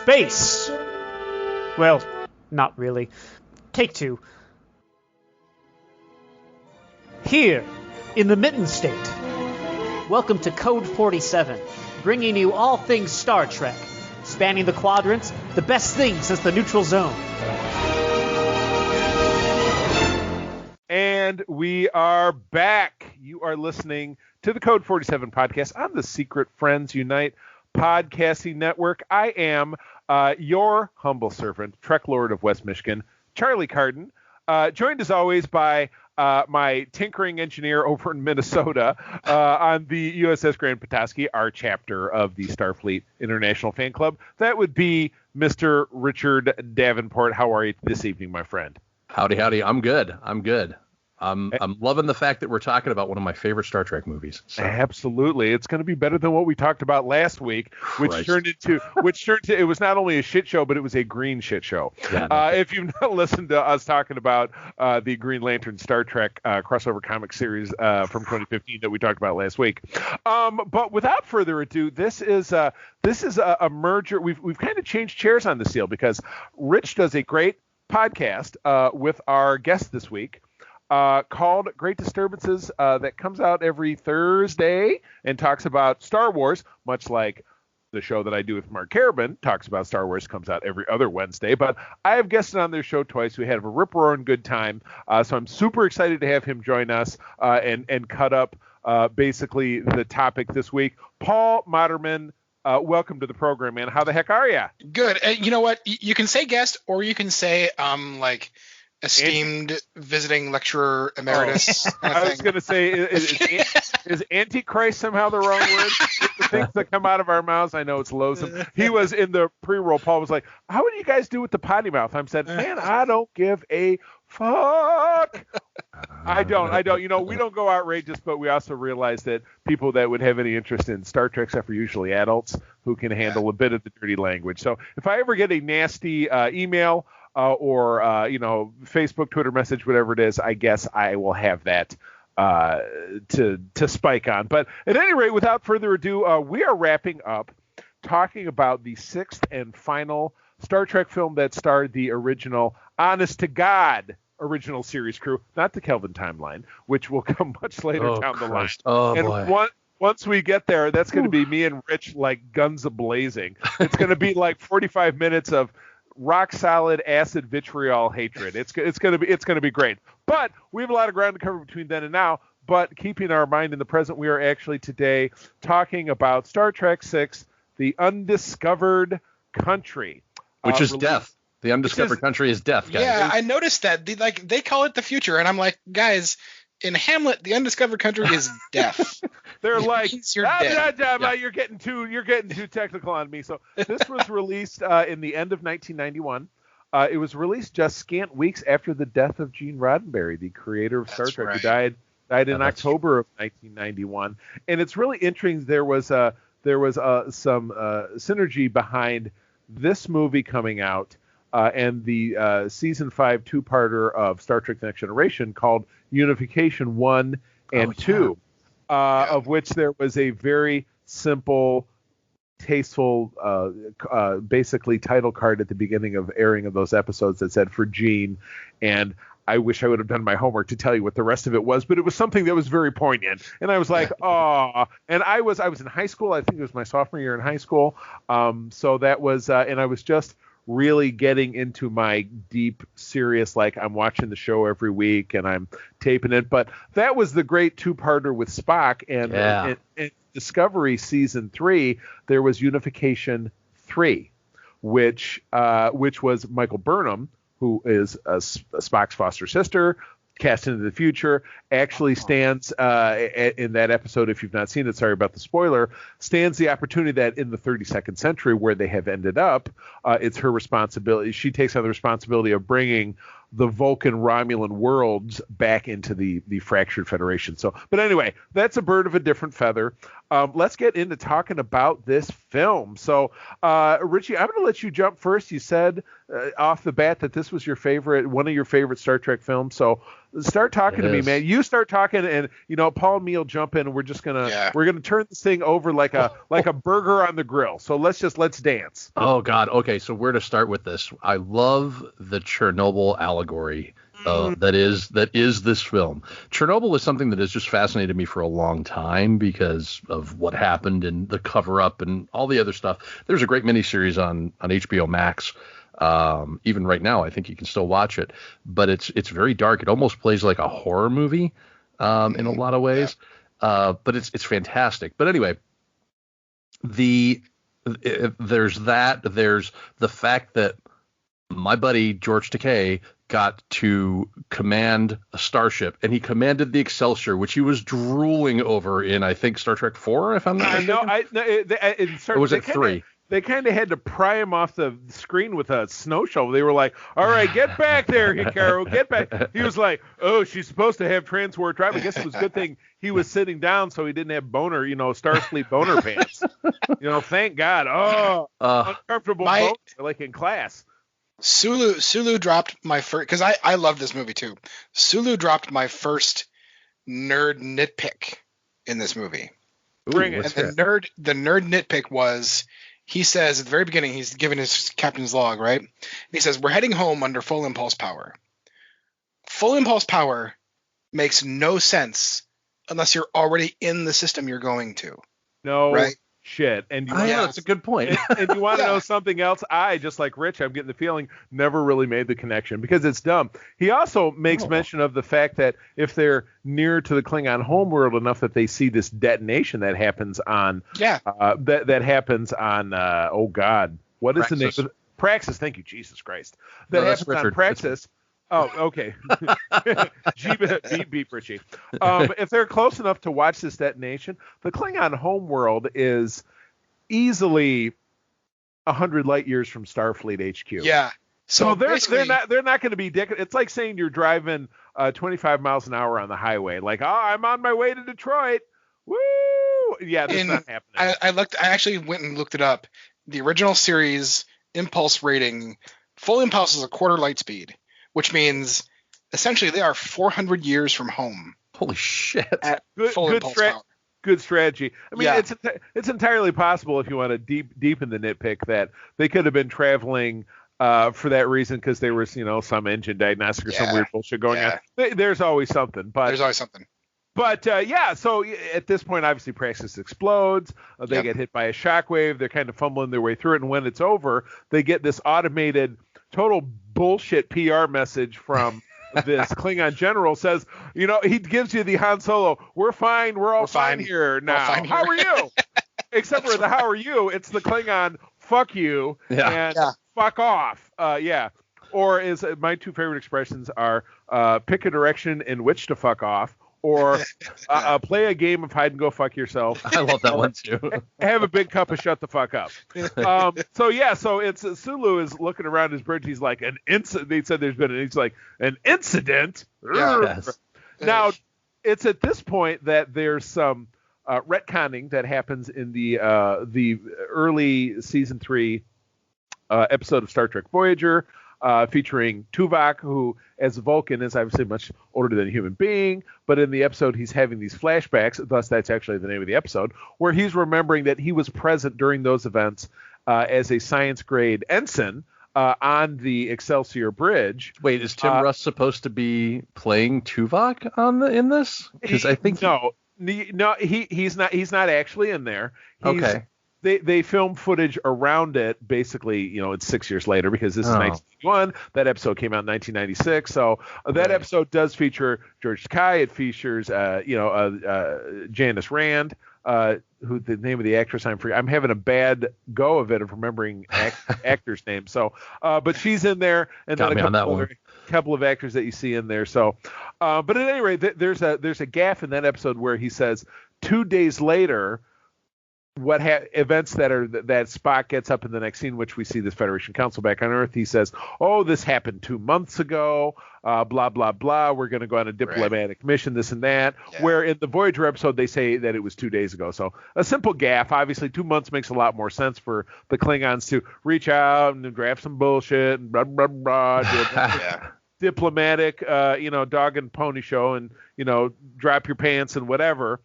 space. Well, not really. Take two. Here, in the Mitten State. Welcome to Code 47, bringing you all things Star Trek. Spanning the quadrants, the best thing since the neutral zone. And we are back. You are listening to the Code 47 podcast on the Secret Friends Unite podcasting network. I am your humble servant, Trek Lord of West Michigan, Charlie Carden, joined as always by my tinkering engineer over in Minnesota on the USS Grand Petoskey, our chapter of the Starfleet International Fan Club. That would be Mr. Richard Davenport. How are you this evening, my friend? Howdy. I'm good. I'm loving the fact that we're talking about one of my favorite Star Trek movies. So. Absolutely. It's going to be better than what we talked about last week, which turned into it was not only a shit show, but it was a green shit show. Yeah, if you've not listened to us talking about the Green Lantern Star Trek crossover comic series from 2015 that we talked about last week. But without further ado, this is a merger. We've kind of changed chairs on this deal because Rich does a great podcast with our guest this week. Called Great Disturbances that comes out every Thursday and talks about Star Wars, much like the show that I do with Mark Carabin talks about Star Wars, comes out every other Wednesday. But I have guested on their show twice. We had a rip-roaring good time. So I'm super excited to have him join us and cut up basically the topic this week. Paul Moderman, welcome to the program, man. How the heck are you? Good. You know what? You can say guest or you can say esteemed visiting lecturer emeritus. Kind of I was going to say, is Antichrist somehow the wrong word? The things that come out of our mouths, I know it's loathsome. He was in the pre-roll. Paul was like, how would you guys do with the potty mouth? I said, man, I don't give a fuck. I don't. You know, we don't go outrageous, but we also realize that people that would have any interest in Star Trek stuff are usually adults who can handle a bit of the dirty language. So if I ever get a nasty email, or Facebook, Twitter message, whatever it is, I guess I will have that to spike on. But at any rate, without further ado, we are wrapping up talking about the sixth and final Star Trek film that starred the original, honest to God, original series crew, not the Kelvin timeline, which will come much later down the line. Oh, boy. Once we get there, that's going to be me and Rich like guns a-blazing. It's going to be like 45 minutes of rock solid acid vitriol hatred. It's going to be great. But we have a lot of ground to cover between then and now. But keeping our mind in the present, we are actually today talking about Star Trek VI, The Undiscovered Country, which is death. The Undiscovered Country is death, guys. Yeah, I noticed that. They call it the future, and I'm like, guys, in Hamlet, the Undiscovered Country is death. They're like, you're you're getting too technical on me. So this was released in the end of 1991. It was released just scant weeks after the death of Gene Roddenberry, the creator of Star Trek, who died in October of 1991. And it's really interesting. There was some synergy behind this movie coming out and the season 5 two-parter of Star Trek: The Next Generation called Unification 1 and 2. Of which there was a very simple, tasteful, basically title card at the beginning of airing of those episodes that said "For Gene," and I wish I would have done my homework to tell you what the rest of it was, but it was something that was very poignant, and I was like, oh. And I was in high school. I think it was my sophomore year in high school. So that was, and I was just really getting into my deep, serious, like I'm watching the show every week and I'm taping it. But that was the great two-parter with Spock, and in Discovery season 3, there was Unification 3, which was Michael Burnham, who is Spock's foster sister, cast into the future, actually stands in that episode, if you've not seen it, sorry about the spoiler, stands the opportunity that in the 32nd century where they have ended up, it's her responsibility. She takes on the responsibility of bringing the Vulcan Romulan worlds back into the fractured Federation. So, but anyway, that's a bird of a different feather. Let's get into talking about this film. So, Richie, I'm going to let you jump first. You said off the bat that this was one of your favorite Star Trek films. So, start talking to me, man. You start talking, and Paul and me will jump in, and we're gonna turn this thing over like a burger on the grill. So let's dance. Oh God. Okay, so where to start with this? I love the Chernobyl allegory that is this film. Chernobyl is something that has just fascinated me for a long time because of what happened and the cover up and all the other stuff. There's a great miniseries on HBO Max. Even right now, I think you can still watch it, but it's very dark. It almost plays like a horror movie in a lot of ways, but it's fantastic. But anyway, there's the fact that my buddy George Takei got to command a starship, and he commanded the Excelsior, which he was drooling over in, I think, Star Trek 4, if I'm not mistaken. Or was it 3? They kind of had to pry him off the screen with a snow shovel. They were like, all right, get back there, Hikaru, get back. He was like, oh, she's supposed to have transport drive. I guess it was a good thing he was sitting down so he didn't have Starfleet boner pants. Thank God. Oh, uncomfortable boner, like in class. Sulu dropped my first, because I love this movie too. Sulu dropped my first nerd nitpick in this movie. Bring it. And the nerd nitpick was, he says at the very beginning, he's given his captain's log, right? And he says, we're heading home under full impulse power. Full impulse power makes no sense unless you're already in the system you're going to. No, right? Shit. And that's a good point. and you want to know something else? I, just like Rich, I'm getting the feeling, never really made the connection because it's dumb. He also makes mention of the fact that if they're near to the Klingon homeworld enough that they see this detonation that happens on that happens on oh God, what is the name of it? Praxis, thank you, Jesus Christ. That happens on Praxis. Oh, okay. Beep, Richie. If they're close enough to watch this detonation, the Klingon homeworld is easily 100 light years from Starfleet HQ. Yeah. So they're not going to be It's like saying you're driving 25 miles an hour on the highway. Like, oh, I'm on my way to Detroit. Woo! Yeah, that's not happening. I actually went and looked it up. The original series impulse rating, full impulse is a quarter light speed, which means essentially they are 400 years from home. Holy shit. At full impulse power. Good strategy. I mean, it's entirely possible, if you want to deepen the nitpick, that they could have been traveling for that reason because there was, some engine diagnostic or some weird bullshit going on. There's always something. But so at this point, obviously, Praxis explodes. They get hit by a shockwave. They're kind of fumbling their way through it. And when it's over, they get this automated, total bullshit PR message from this Klingon general. Says, he gives you the Han Solo, we're fine. We're all fine here now. How are you? Except for the how are you? It's the Klingon, fuck you and fuck off. Or is my two favorite expressions are pick a direction in which to fuck off, or play a game of hide and go fuck yourself. I love that one too. Have a big cup of shut the fuck up. So it's Sulu is looking around his bridge. He's like, an incident. They said there's been he's like, an incident. Yes. Now, it's at this point that there's some retconning that happens in the early season 3 episode of Star Trek Voyager. Featuring Tuvok, who, as a Vulcan, is obviously much older than a human being. But in the episode, he's having these flashbacks, thus that's actually the name of the episode, where he's remembering that he was present during those events as a science-grade ensign on the Excelsior Bridge. Wait, is Tim Russ supposed to be playing Tuvok in this? Because I think he's not. He's not actually in there. Okay. They film footage around it. Basically, it's 6 years later because this is 1991. That episode came out in 1996. So that episode does feature George Takei. It features, Janice Rand, who the name of the actress I'm having a bad go of it of remembering actors' names. So, but she's in there, and got then a couple of actors that you see in there. So, but at any rate, there's a gaffe in that episode where he says 2 days later. events that Spock gets up in the next scene, which we see this Federation Council back on Earth. He says, "Oh, this happened 2 months ago. Blah blah blah. We're going to go on a diplomatic mission. This and that." Yeah. Where in the Voyager episode they say that it was 2 days ago. So a simple gaffe. Obviously, 2 months makes a lot more sense for the Klingons to reach out and draft some bullshit and blah blah blah. Yeah. Diplomatic, dog and pony show, and drop your pants and whatever.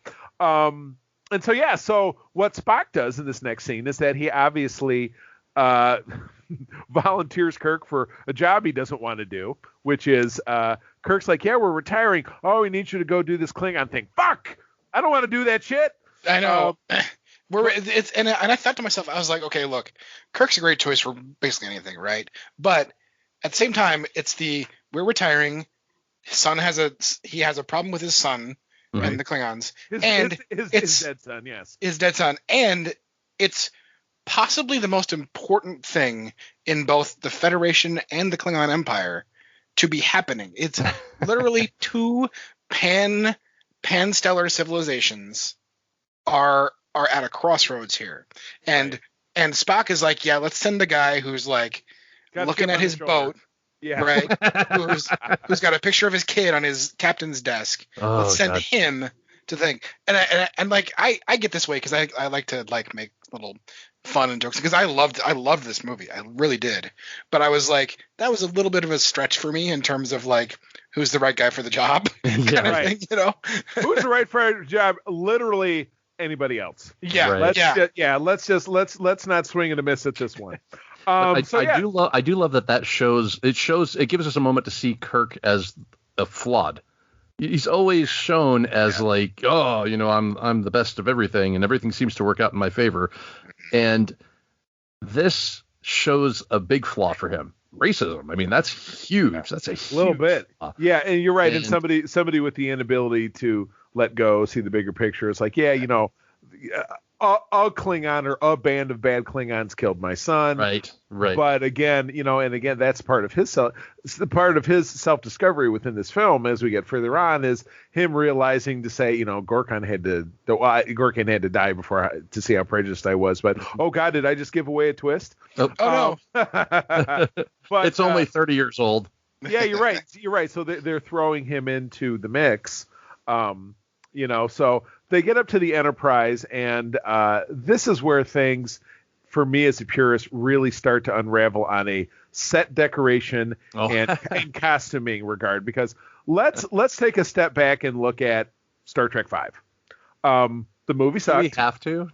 And so what Spock does in this next scene is that he obviously volunteers Kirk for a job he doesn't want to do, which is Kirk's like, "Yeah, we're retiring. Oh, we need you to go do this Klingon thing." Fuck! I don't want to do that shit. I know. And I thought to myself, I was like, okay, look, Kirk's a great choice for basically anything, right? But at the same time, we're retiring. His son has a problem with his son. Right. And the Klingons, his dead son, yes, his dead son, and it's possibly the most important thing in both the Federation and the Klingon Empire to be happening. It's literally two pan-stellar civilizations are at a crossroads here, and Spock is like, yeah, let's send the guy who's like looking at his boat. Yeah. Right. who's got a picture of his kid on his captain's desk. Oh, let's send God. him to think. And like I get this way because I like to like make little fun and jokes because I loved this movie. I really did. But I was like, that was a little bit of a stretch for me in terms of like who's the right guy for the job. Yeah, right. Thing, Who's the right for the job? Literally anybody else. Yeah. Right. Let's not swing and a miss at this one. I do love that shows it gives us a moment to see Kirk as a flawed. He's always shown as like, oh, I'm the best of everything and everything seems to work out in my favor. And this shows a big flaw for him. Racism. I mean, that's huge. That's a huge little bit. Flaw. Yeah, and you're right. And somebody with the inability to let go, see the bigger picture. It's like, a Klingon or a band of bad Klingons killed my son. Right. But again, that's part of his self-discovery within this film as we get further on is him realizing to say, Gorkon had to die before to see how prejudiced I was. But, oh God, did I just give away a twist? Oh no. But it's only 30 years old. Yeah, you're right. You're right. So they're throwing him into the mix. So they get up to the Enterprise, and this is where things, for me as a purist, really start to unravel on a set decoration and costuming regard. Because let's take a step back and look at Star Trek V. The movie sucked. Do we have to?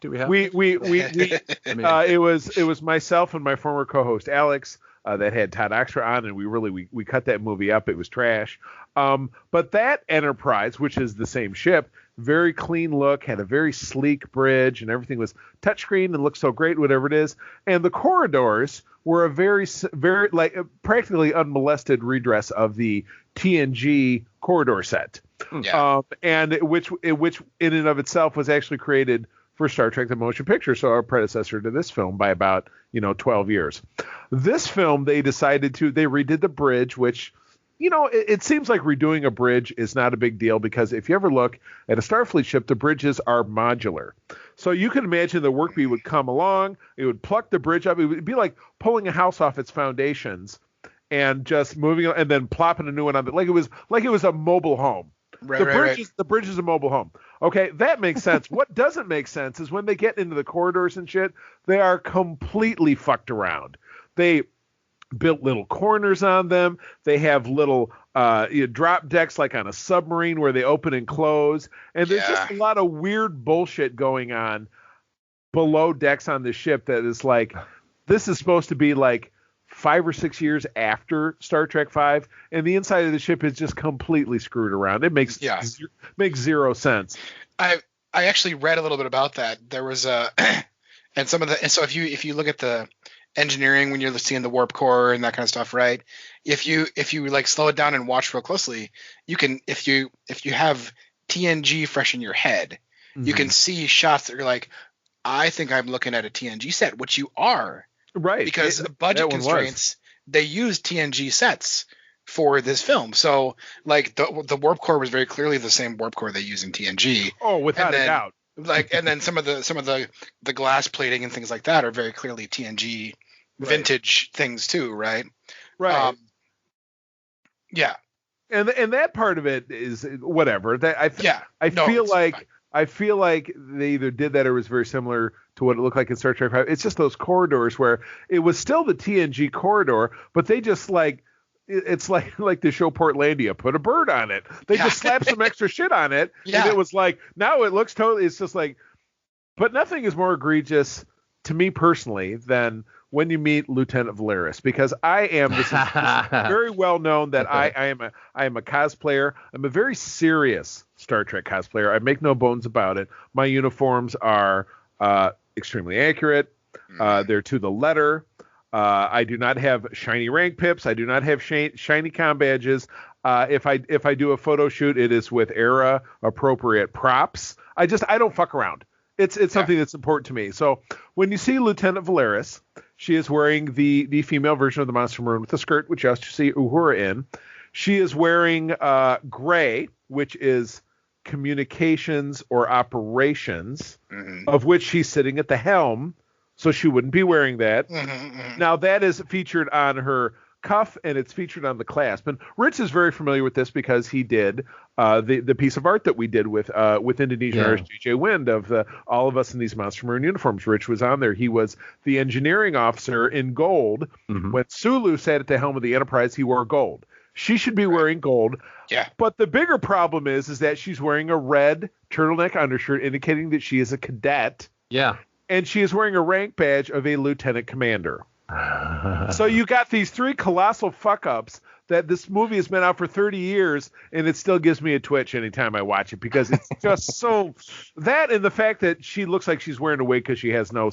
It was myself and my former co-host Alex that had Todd Oxford on, and we cut that movie up. It was trash. But that Enterprise, which is the same ship, very clean look, had a very sleek bridge, and everything was touchscreen and looked so great, whatever it is. And the corridors were a very, very practically unmolested redress of the TNG corridor set. Yeah. And which in and of itself was actually created for Star Trek the Motion Picture, so our predecessor to this film by about 12 years. This film, they redid the bridge, which it seems like redoing a bridge is not a big deal because if you ever look at a Starfleet ship, the bridges are modular. So you can imagine the workbee would come along, it would pluck the bridge up. It would be like pulling a house off its foundations and just moving it and then plopping a new one on it. Like it was a mobile home. The bridge is a mobile home. Okay, that makes sense. What doesn't make sense is when they get into the corridors and shit, they are completely fucked around. They built little corners on them. They have little drop decks like on a submarine where they open and close. And there's just a lot of weird bullshit going on below decks on the ship that is like, this is supposed to be like 5 or 6 years after Star Trek V, and the inside of the ship is just completely screwed around. It makes zero sense. I actually read a little bit about that. There was so if you look at the engineering when you're seeing the warp core and that kind of stuff, right? If you like slow it down and watch real closely, you can if you have TNG fresh in your head, you can see shots that you're like, I think I'm looking at a TNG set, which you are. Right. Because budget constraints, they used TNG sets for this film. So like the warp core was very clearly the same warp core they use in TNG. Oh, without a doubt. Like, and then some of the glass plating and things like that are very clearly TNG vintage things too, right? Right. Yeah. And that part of it is whatever. I feel like they either did that or it was very similar to what it looked like in Star Trek 5. It's just those corridors where it was still the TNG corridor, but they just it's like the show Portlandia, put a bird on it. They just slapped some extra shit on it, and it was like, now it looks totally, it's just like, but nothing is more egregious to me personally than when you meet Lieutenant Valeris, because this is very well known that I am a cosplayer. I'm a very serious Star Trek cosplayer. I make no bones about it. My uniforms are extremely accurate. They're to the letter. I do not have shiny rank pips. I do not have shiny comm badges. If I do a photo shoot, it is with era appropriate props. I don't fuck around. It's something that's important to me. So when you see Lieutenant Valeris, she is wearing the female version of the Monster Maroon with the skirt, which you also see Uhura in. She is wearing gray, which is communications or operations, of which she's sitting at the helm. So she wouldn't be wearing that. Now that is featured on her cuff and it's featured on the clasp. And Rich is very familiar with this because he did the piece of art that we did with Indonesian artist J.J. Wind of all of us in these Monster Maroon uniforms. Rich was on there. He was the engineering officer in gold. When Sulu sat at the helm of the Enterprise, he wore gold. She should be wearing gold. Yeah. But the bigger problem is that she's wearing a red turtleneck undershirt indicating that she is a cadet. Yeah. And she is wearing a rank badge of a lieutenant commander. So you got these three colossal fuck-ups that this movie has been out for 30 years, and it still gives me a twitch anytime I watch it because it's just so – that and the fact that she looks like she's wearing a wig because she has no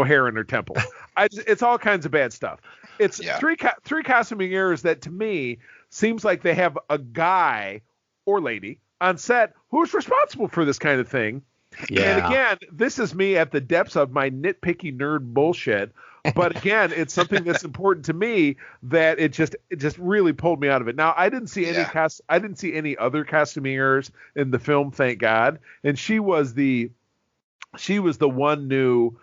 hair in her temples. It's all kinds of bad stuff. It's three costuming errors that, to me, seems like they have a guy or lady on set who's responsible for this kind of thing. Yeah. And again, this is me at the depths of my nitpicky nerd bullshit. But again, it's something that's important to me that it just really pulled me out of it. Now, I didn't see any other costuming errors in the film, thank God. And she was the one new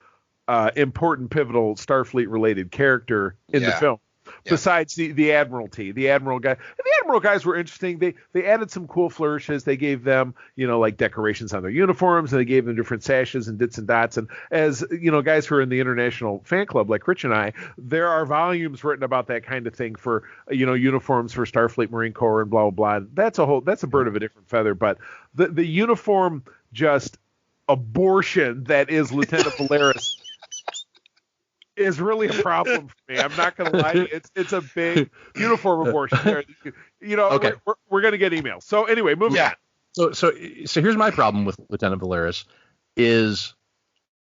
important pivotal Starfleet related character in the film. Besides the Admiralty, the Admiral guy. And the Admiral guys were interesting. They added some cool flourishes. They gave them, like decorations on their uniforms, and they gave them different sashes and dits and dots. And as, guys who are in the international fan club like Rich and I, there are volumes written about that kind of thing for, uniforms for Starfleet, Marine Corps, and blah, blah, blah. That's a bird of a different feather. But the uniform just abortion that is Lieutenant Valeris is really a problem for me. I'm not going to lie to you. It's a big uniform abortion. Okay. We're going to get emails. So anyway, moving on. So here's my problem with Lieutenant Valeris is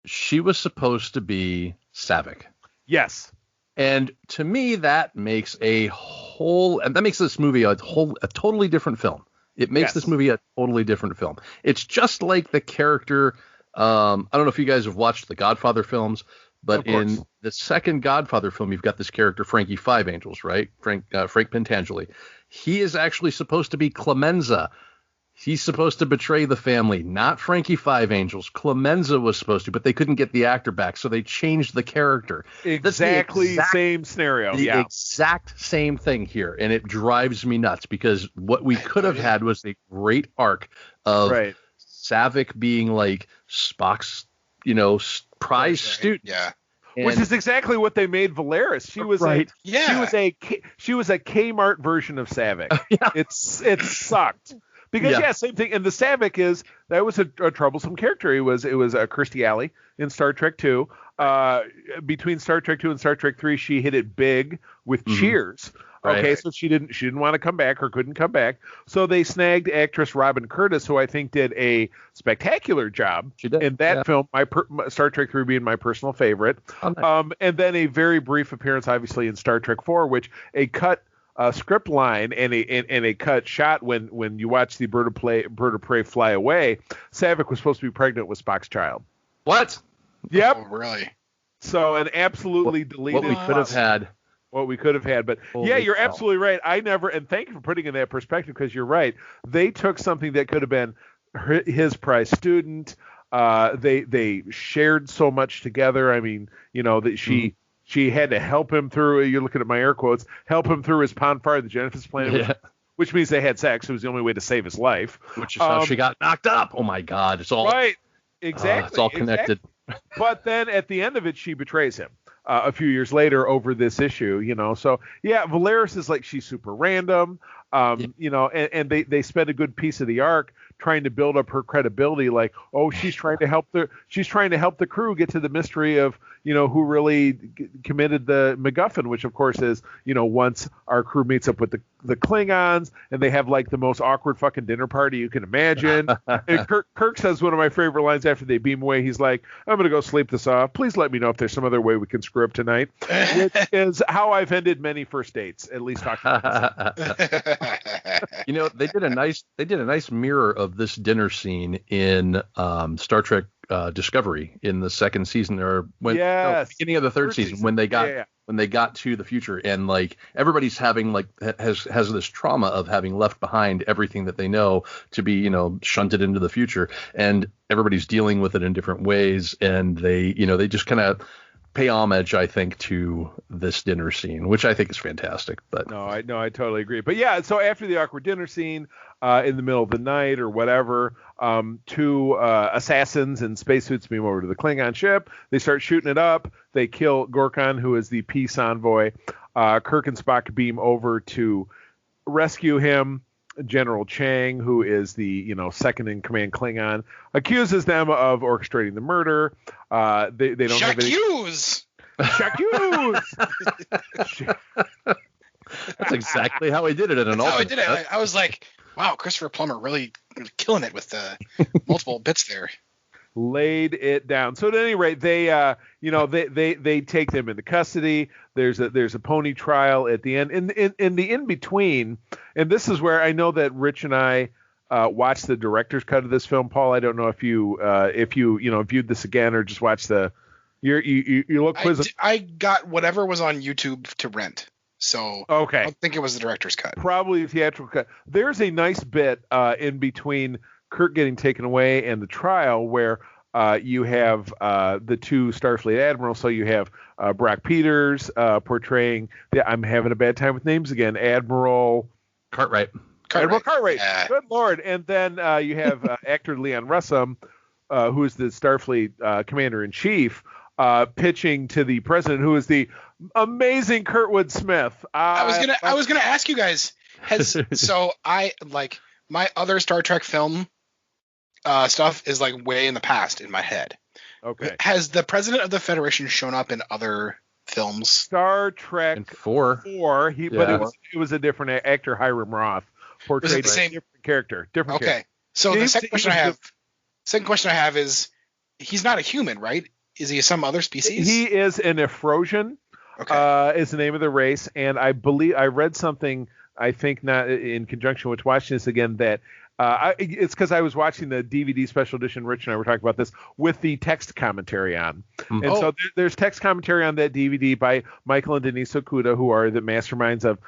she was supposed to be Savick. Yes. And to me, that makes this movie a totally different film. It makes this movie a totally different film. It's just like the character. I don't know if you guys have watched the Godfather films. But in the second Godfather film, you've got this character, Frankie Five Angels, right? Frank Pentangeli. He is actually supposed to be Clemenza. He's supposed to betray the family, not Frankie Five Angels. Clemenza was supposed to, but they couldn't get the actor back, so they changed the character. Exactly same scenario. The exact same thing here, and it drives me nuts because what we could have had was a great arc of Savick being like Spock's, prize student. Yeah. Which is exactly what they made Valeris. She was she was a Kmart version of Savick. It sucked. Because same thing. And the Savick was a troublesome character. It was Kirstie Alley in Star Trek 2. Between Star Trek 2 and Star Trek 3, she hit it big with Cheers. Okay, so she didn't want to come back or couldn't come back. So they snagged actress Robin Curtis, who I think did a spectacular job in that film. My Star Trek 3 being my personal favorite. Oh, nice. And then a very brief appearance, obviously, in Star Trek 4, which a cut script line and a cut shot when you watch the bird of prey fly away. Savick was supposed to be pregnant with Spock's child. What? Yep. Oh, really? So an absolutely deleted. What we could have had. What we could have had. But you're absolutely right. And thank you for putting in that perspective because you're right. They took something that could have been his prize student, They shared so much together. I mean, that she had to help him through. You're looking at my air quotes. Help him through his pond fire, the Genesis planet, which means they had sex. It was the only way to save his life. Which is how she got knocked up. Oh my God! It's all right. Exactly. It's all connected. Exactly. But then at the end of it, she betrays him a few years later over this issue. So yeah, Valeris is like, she's super random. And they spend a good piece of the arc trying to build up her credibility, like, oh, she's trying to help the crew get to the mystery of who really committed the MacGuffin, which of course is once our crew meets up with the Klingons and they have like the most awkward fucking dinner party you can imagine. And Kirk says one of my favorite lines after they beam away. He's like, I'm gonna go sleep this off. Please let me know if there's some other way we can screw up tonight. Which is how I've ended many first dates, at least talking about this. They did a nice mirror of this dinner scene in Star Trek Discovery in the second season, or beginning of the third season when they got to the future, and like everybody's having like has this trauma of having left behind everything that they know to be shunted into the future, and everybody's dealing with it in different ways, and they just kind of pay homage, I think, to this dinner scene, which I think is fantastic. But I totally agree. But yeah, so after the awkward dinner scene, in the middle of the night or whatever, two assassins in spacesuits beam over to the Klingon ship. They start shooting it up. They kill Gorkon, who is the peace envoy. Kirk and Spock beam over to rescue him. General Chang, who is the second in command Klingon, accuses them of orchestrating the murder. They don't have any. J'accuse. That's exactly how he did it in an alternate. That's how I did it. I was like, wow, Christopher Plummer really killing it with the multiple bits there. Laid it down. So at any rate, they they take them into custody. There's a pony trial at the end. In the in between, and this is where I know that Rich and I watched the director's cut of this film. Paul, I don't know if you viewed this again or just watched the. You look quizzed. I got whatever was on YouTube to rent. So okay, I think it was the director's cut. Probably a theatrical cut. There's a nice bit in between Kirk getting taken away and the trial where you have the two Starfleet admirals. So you have Brock Peters portraying I'm having a bad time with names again. Admiral Cartwright. Admiral Cartwright. Yeah. Good Lord. And then you have actor Leon Russum, who is the Starfleet commander in chief, pitching to the president, who is the amazing Kurtwood Smith. I was gonna ask you guys. So I like my other Star Trek film stuff is like way in the past in my head. Okay. Has the president of the Federation shown up in other films? Star Trek 4. But it was a different actor, Hiram Roth, portrayed the same different character. Different. Okay. Character. So the second question I have is, he's not a human, right? Is he some other species? He is an Efrosian. Okay. Is the name of the race, and I believe I read something. I think not in conjunction with watching this again that. It's because I was watching the DVD special edition. Rich and I were talking about this with the text commentary on. Mm-hmm. And so there's text commentary on that DVD by Michael and Denise Okuda, who are the masterminds of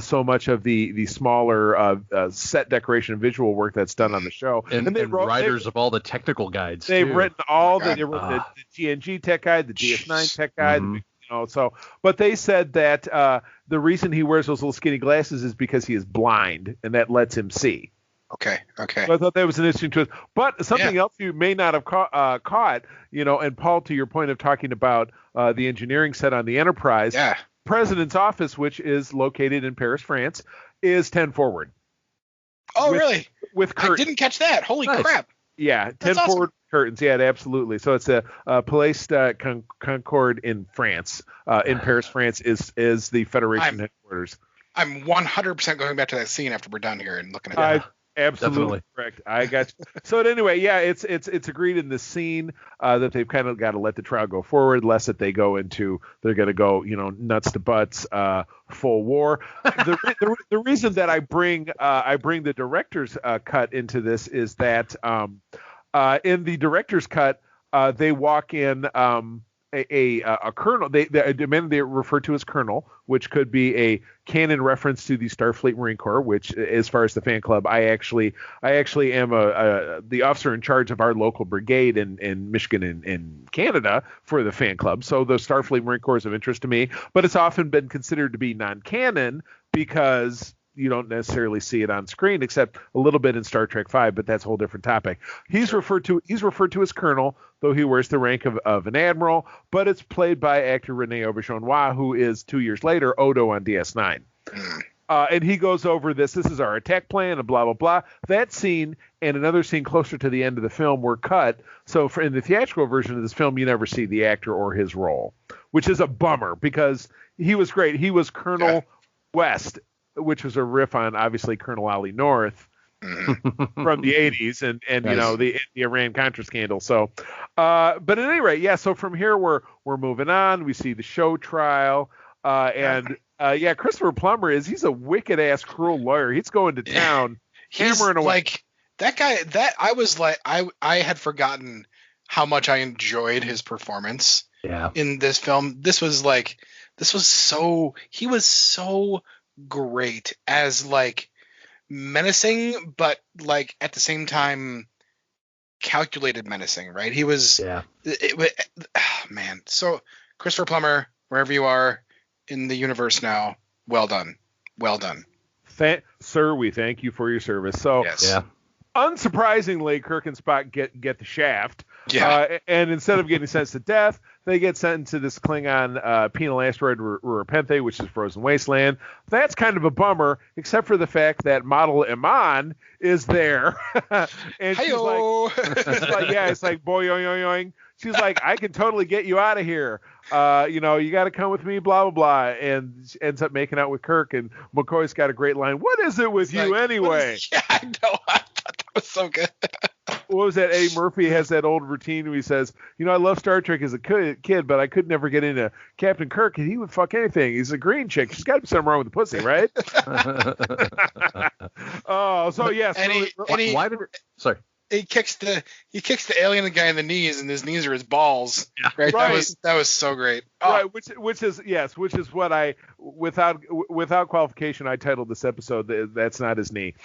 so much of the smaller set decoration and visual work that's done on the show. And writers of all the technical guides. They've written all the TNG tech guide, the DS9 tech guide. Mm-hmm. But they said that the reason he wears those little skinny glasses is because he is blind, and that lets him see. Okay. So I thought that was an interesting twist. But something else you may not have caught, and Paul, to your point of talking about the engineering set on the Enterprise, President's office, which is located in Paris, France, is 10 forward. Oh, really? With curtains. I didn't catch that. Holy crap. Yeah, 10 forward curtains. Yeah, absolutely. So it's a Place Concorde in France. In Paris, France is the Federation headquarters. I'm 100% going back to that scene after we're done here and looking at it. Absolutely correct. I got you. So anyway, it's agreed in this scene that they've kind of got to let the trial go forward, lest that they're going to go nuts to butts, full war. The reason that I bring the director's cut into this is that in the director's cut they walk in a colonel. They demanded they refer to as colonel, which could be a canon reference to the Starfleet Marine Corps. Which, as far as the fan club, I actually am the officer in charge of our local brigade in Michigan and Canada for the fan club. So the Starfleet Marine Corps is of interest to me, but it's often been considered to be non-canon because you don't necessarily see it on screen, except a little bit in Star Trek V, but that's a whole different topic. He's referred to as colonel, though he wears the rank of an admiral, but it's played by actor Rene Auberjonois, who is 2 years later Odo on DS9. And he goes over this is our attack plan and blah, blah, blah. That scene and another scene closer to the end of the film were cut. So in the theatrical version of this film, you never see the actor or his role, which is a bummer because he was great. He was Colonel West, which was a riff on obviously Colonel Ollie North from the 80s and nice. You know, the Iran-Contra scandal. So, but at any rate, so from here we're moving on. We see the show trial, Christopher Plummer he's a wicked ass cruel lawyer. He's going to town, hammering away. Like that guy. That I was like, I had forgotten how much I enjoyed his performance. In this film. He was so great as like menacing, but like at the same time calculated menacing, right? He was man. So Christopher Plummer, wherever you are in the universe now, well done. Sir, we thank you for your service. So unsurprisingly, Kirk and Spock get the shaft. And instead of getting sentenced to death, they get sentenced to this Klingon penal asteroid Rurapenthe, which is frozen wasteland. That's kind of a bummer, except for the fact that model Iman is there. And she's it's like boy yoing. She's like, I can totally get you out of here. You got to come with me, blah, blah, blah. And ends up making out with Kirk. And McCoy's got a great line. What is it with you anyway? I know. I thought that was so good. What was that? Eddie Murphy has that old routine where he says, I love Star Trek as a kid, but I could never get into Captain Kirk, and he would fuck anything. He's a green chick. There's got to be something wrong with the pussy, right? Why did it? Sorry. He kicks the alien guy in the knees, and his knees are his balls. Yeah. Right. That was so great. Oh. Right. Which is what I without qualification I titled this episode. That's not his knee.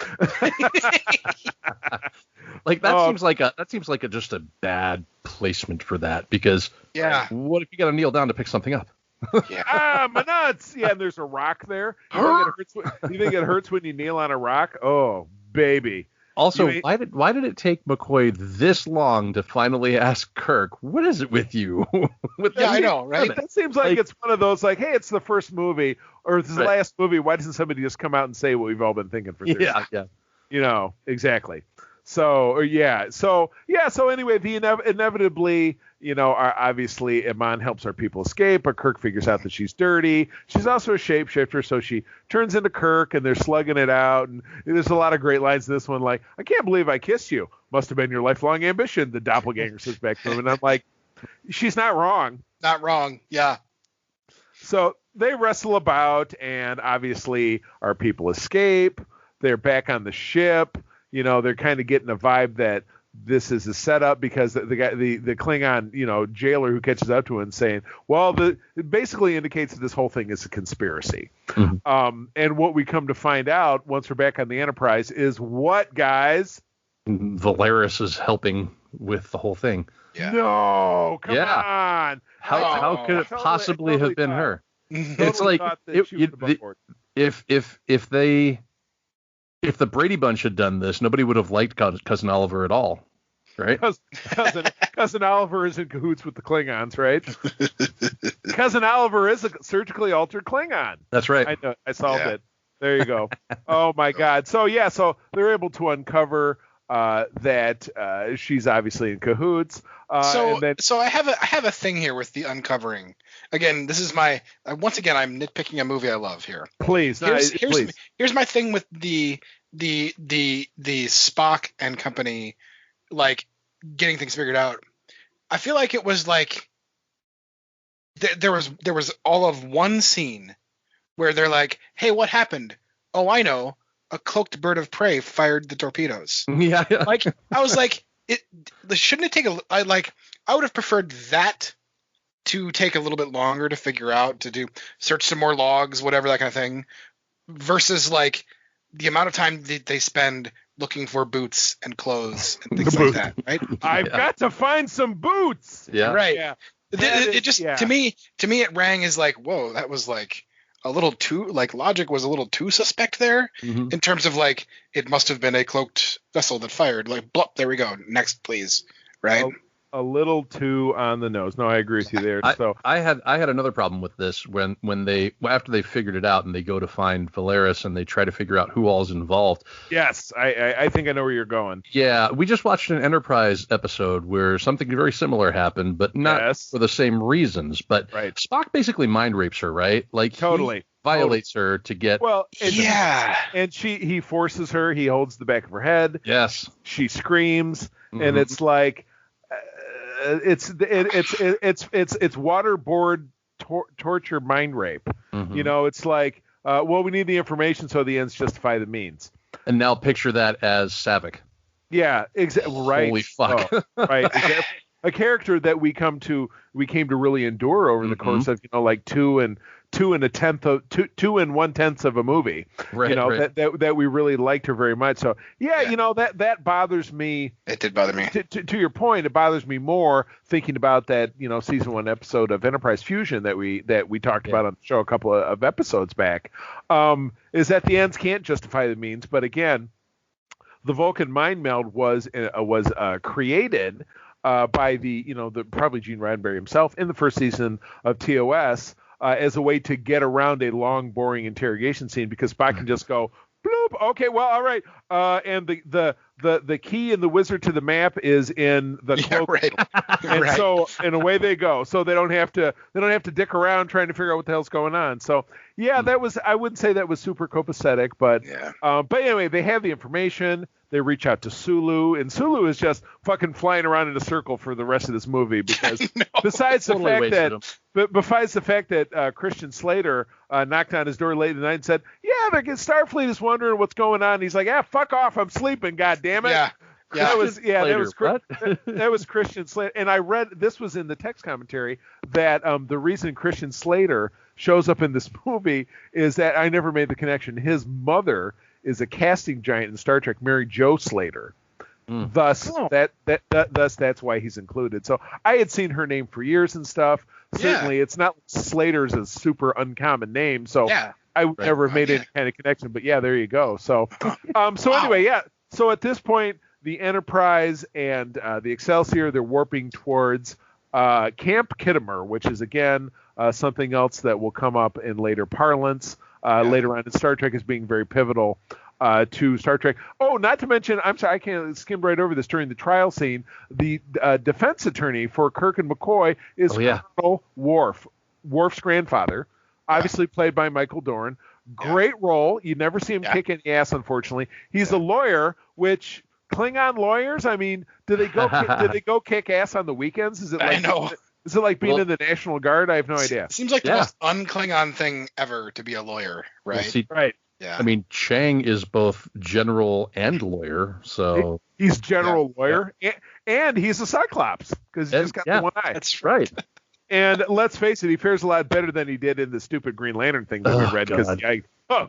Like that seems like just a bad placement for that because what if you got to kneel down to pick something up? My nuts. Yeah, and there's a rock there. You think it hurts when you kneel on a rock? Oh, baby. Also, why did it take McCoy this long to finally ask Kirk, what is it with you? I know, right? That seems like it's one of those like, hey, it's the first movie or it's the last movie. Why doesn't somebody just come out and say what we've all been thinking for 30 years? Yeah. Exactly. So anyway, inevitably, obviously Iman helps our people escape, but Kirk figures out that she's dirty. She's also a shapeshifter, so she turns into Kirk, and they're slugging it out. And there's a lot of great lines in this one, like, I can't believe I kissed you. Must have been your lifelong ambition, the doppelganger says back to him. And I'm like, she's not wrong. Not wrong, yeah. So they wrestle about, and obviously our people escape. They're back on the ship. They're kind of getting a vibe that this is a setup because the guy, the Klingon, jailer who catches up to him saying, well, it basically indicates that this whole thing is a conspiracy. Mm-hmm. And what we come to find out once we're back on the Enterprise is what, guys? Valeris is helping with the whole thing. Yeah. No, come on. How could it possibly have been her? It's like if the Brady Bunch had done this, nobody would have liked Cousin Oliver at all, right? Cousin Oliver is in cahoots with the Klingons, right? Cousin Oliver is a surgically altered Klingon. That's right. I know. I solved it. There you go. Oh my God. So they're able to uncover that she's obviously in cahoots. So I have a thing here with the uncovering. Again, this is I'm nitpicking a movie I love here. Please, here's my thing with the Spock and company, like getting things figured out. I feel like it was like there was all of one scene where they're like, hey, what happened? Oh, I know. A cloaked bird of prey fired the torpedoes. Yeah. Like I was like, shouldn't it take I would have preferred that to take a little bit longer to figure out, to do search some more logs, whatever, that kind of thing, versus like the amount of time that they spend looking for boots and clothes and things like that, right? I've got to find some boots. Yeah. Right. Yeah. It just to me it rang as like, whoa, that was like a little too, like, logic was a little too suspect there, in terms of like, it must have been a cloaked vessel that fired. Like, blop, there we go. Next, please. Right. A little too on the nose. No, I agree with you there. I had another problem with this when they, after they figured it out and they go to find Valeris and they try to figure out who all's involved. Yes, I think I know where you're going. Yeah, we just watched an Enterprise episode where something very similar happened, but not for the same reasons. But Spock basically mind rapes her, right? Like, totally violates her to get. Well, and he forces her. He holds the back of her head. Yes, she screams, and it's like. It's waterboard torture mind rape. You know, it's like, well, we need the information so the ends justify the means. And now picture that as Savick. Yeah, exactly. Right. Holy fuck. Oh, right. A character that we came to really endure over the course of, like 2 1/10 of a movie, that we really liked her very much. So that bothers me. It did bother me. To your point, it bothers me more thinking about that, season 1 episode of Enterprise Fusion that we talked about on the show a couple of episodes back, is that the ends can't justify the means. But again, the Vulcan mind meld was created by the probably Gene Roddenberry himself in the first season of TOS. As a way to get around a long, boring interrogation scene, because Spock can just go, bloop, okay, well, all right. And the key in the wizard to the map is in the cloak. And so, and away they go. So they don't have to dick around trying to figure out what the hell's going on. So that was, I wouldn't say that was super copacetic, but anyway, they have the information. They reach out to Sulu, and Sulu is just fucking flying around in a circle for the rest of this movie, because besides the fact that Christian Slater knocked on his door late in the night and said, Starfleet is wondering what's going on. And he's like, fuck off, I'm sleeping, god damn it. That was Christian Slater. And I read, this was in the text commentary, that the reason Christian Slater shows up in this movie is that I never made the connection. His mother is a casting giant in Star Trek, Mary Jo Slater. Thus that's why he's included. So I had seen her name for years and stuff. Certainly it's not Slater's a super uncommon name. So I would never have made any kind of connection, but there you go. So, anyway, so at this point, the Enterprise and the Excelsior, they're warping towards Camp Kittimer, which is again something else that will come up in later parlance. Later on in Star Trek, as being very pivotal to Star Trek. Oh, not to mention, I'm sorry, I can't skim right over this. During the trial scene, the defense attorney for Kirk and McCoy is Colonel Worf, Worf's grandfather, obviously played by Michael Dorn. Great role. You never see him kick any ass, unfortunately. He's a lawyer, which Klingon lawyers, I mean, do they go kick ass on the weekends? Is it like, I know. Is it like being in the National Guard? I have no idea. Seems like the most un-Klingon thing ever to be a lawyer, right? Right. Yeah. I mean, Chang is both general and lawyer, so he's general lawyer, and he's a Cyclops because he's just got the one eye. That's right. And let's face it, he fares a lot better than he did in the stupid Green Lantern thing that we read.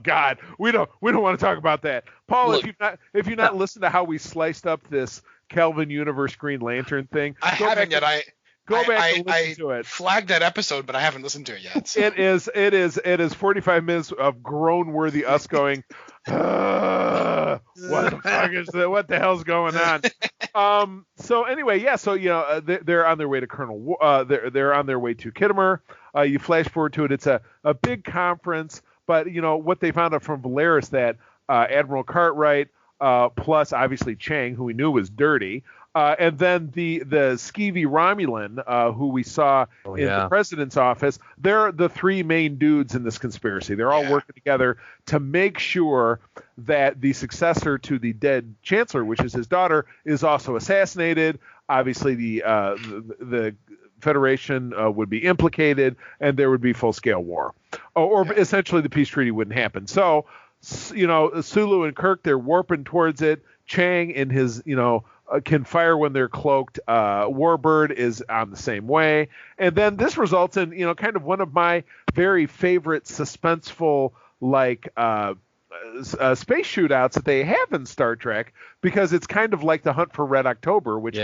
God, we don't want to talk about that, Paul. Look, if you've not listened to how we sliced up this Kelvin Universe Green Lantern thing, I haven't yet. Go back and listen to it. I flagged that episode, but I haven't listened to it yet. So. It is 45 minutes of groan-worthy us going, what the fuck is that? What the hell's going on? So anyway, they're on their way to they're on their way to Kittimer. You flash forward to it. It's a big conference, but what they found out from Valeris that Admiral Cartwright, plus obviously Chang, who we knew was dirty. And then the skeevy Romulan, who we saw in the president's office, they're the three main dudes in this conspiracy. They're all working together to make sure that the successor to the dead chancellor, which is his daughter, is also assassinated. Obviously, the Federation would be implicated, and there would be full-scale war. Or essentially the peace treaty wouldn't happen. So, Sulu and Kirk, they're warping towards it. Chang in his, can fire when they're cloaked. Warbird is on the same way. And then this results in, kind of one of my very favorite suspenseful, space shootouts that they have in Star Trek, because it's kind of like the Hunt for Red October, which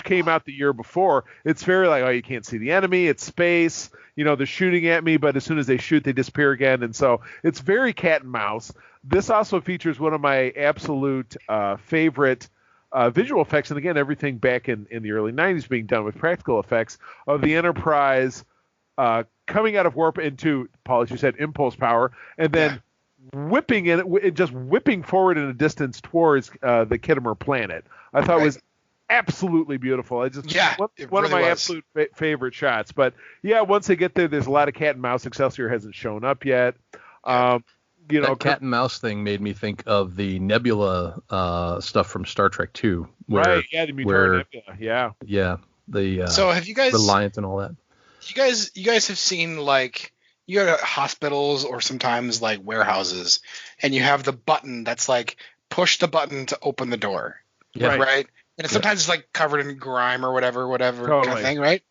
came out the year before. It's very like, oh, you can't see the enemy. It's space. They're shooting at me, but as soon as they shoot, they disappear again. And so it's very cat and mouse. This also features one of my absolute favorite visual effects, and again, everything back in the early 90s being done with practical effects, of the Enterprise coming out of warp into, Paul, as you said, impulse power, and then whipping forward in a distance towards the Kittimer planet. I thought it was absolutely beautiful. One of my absolute favorite shots. But once they get there, there's a lot of cat and mouse. Excelsior hasn't shown up yet. That cat and mouse thing made me think of the Nebula stuff from Star Trek 2. The Mutara Nebula. Yeah. So have you guys Reliant and all that? You guys have seen, like, you go to hospitals or sometimes like warehouses, and you have the button that's like push the button to open the door. Yeah. Right. And sometimes it's like covered in grime or whatever totally. Kind of thing, right?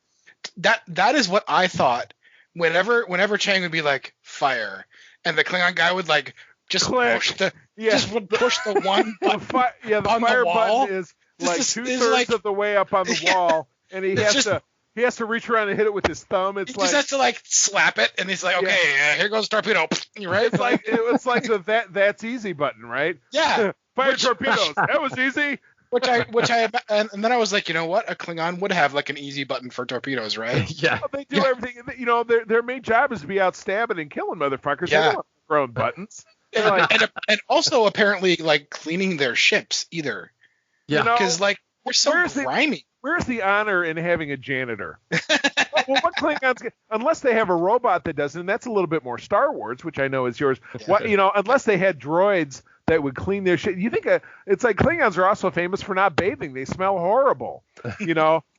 That is what I thought whenever Chang would be like fire, and the Klingon guy would like just push the one button the on fire the wall. button is like 2/3 of the way up on the wall, and he has to reach around and hit it with his thumb. He just has to like slap it, and he's like, okay, here goes torpedo. Right? It's like the that's easy button, right? Yeah. Fire torpedoes. That was easy. And then I was like, you know what? A Klingon would have like an easy button for torpedoes, right? Yeah. Well, they do everything. Their main job is to be out stabbing and killing motherfuckers. Yeah. They don't have their own buttons. And also apparently like cleaning their ships either. Yeah. Because like we're so grimy. Where's the honor in having a janitor? Well, what Klingons, unless they have a robot that does, and that's a little bit more Star Wars, which I know is yours. Unless they had droids that would clean their shit. You think it's like Klingons are also famous for not bathing. They smell horrible,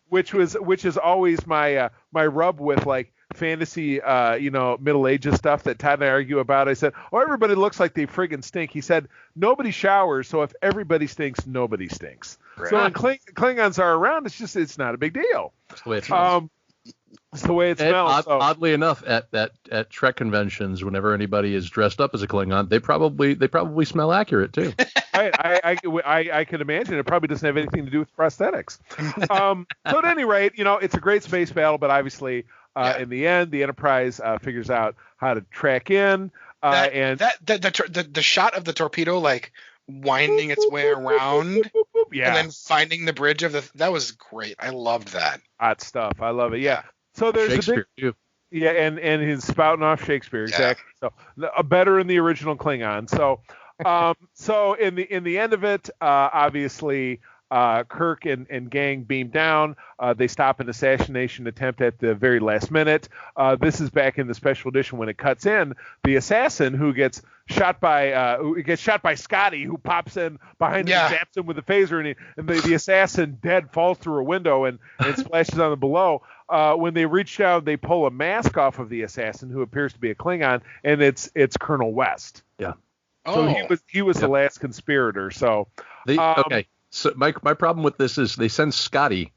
which is always my rub with like fantasy, Middle Ages stuff that Todd and I argue about. I said, everybody looks like they friggin' stink. He said, nobody showers, so if everybody stinks, nobody stinks. Right. So when Klingons are around, it's not a big deal. That's the way it smells. It's the way it smells. Oddly enough, at Trek conventions, whenever anybody is dressed up as a Klingon, they probably smell accurate too. I can imagine it probably doesn't have anything to do with prosthetics. So at any rate, it's a great space battle, but obviously in the end, the Enterprise figures out how to track in. The shot of the torpedo like winding its way around, and then finding the bridge that was great. I loved that. Hot stuff. I love it. Yeah. So there's Shakespeare too. Yeah, and his spouting off Shakespeare, exactly. So better in the original Klingon. So so in the end of it, obviously Kirk and gang beam down. They stop an assassination attempt at the very last minute. This is back in the special edition when it cuts in. The assassin who gets shot by Scotty, who pops in behind him and zaps him with a phaser, and the assassin dead falls through a window and splashes on the below. When they reach down, they pull a mask off of the assassin, who appears to be a Klingon, and it's Colonel West. Yeah. So he was the last conspirator. So okay. So my problem with this is they send Scotty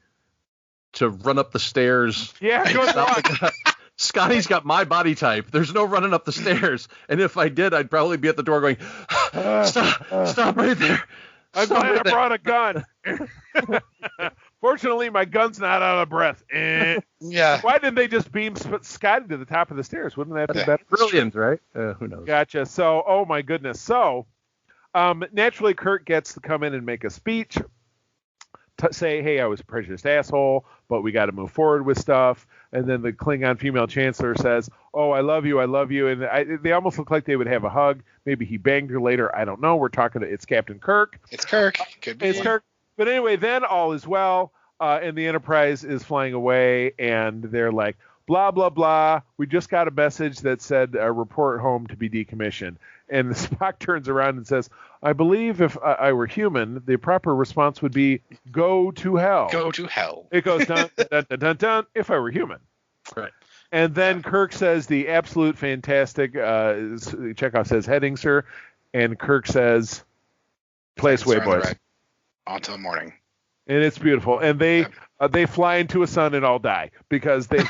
to run up the stairs. Yeah, go Scotty's got my body type. There's no running up the stairs. And if I did, I'd probably be at the door going, stop right there. I'm glad I brought a gun. Fortunately, my gun's not out of breath. Yeah. Why didn't they just beam Scotty to the top of the stairs? Wouldn't that be better? Brilliant, right? Who knows? Gotcha. So, oh my goodness. So, naturally, Kirk gets to come in and make a speech, say, hey, I was a prejudiced asshole, but we got to move forward with stuff. And then the Klingon female chancellor says, oh, I love you. And they almost look like they would have a hug. Maybe he banged her later. I don't know. We're talking it's Captain Kirk. It's Kirk. Could be. It's Kirk. But anyway, then all is well, and the Enterprise is flying away, and they're like, blah, blah, blah. We just got a message that said report home to be decommissioned. And Spock turns around and says, I believe if I were human, the proper response would be go to hell. Go to hell. It goes dun, dun, dun, dun, dun, if I were human. Right. And then Kirk says the absolute fantastic, Chekhov says heading, sir. And Kirk says, play sway, boys. until morning. And it's beautiful. And they fly into a sun and all die because they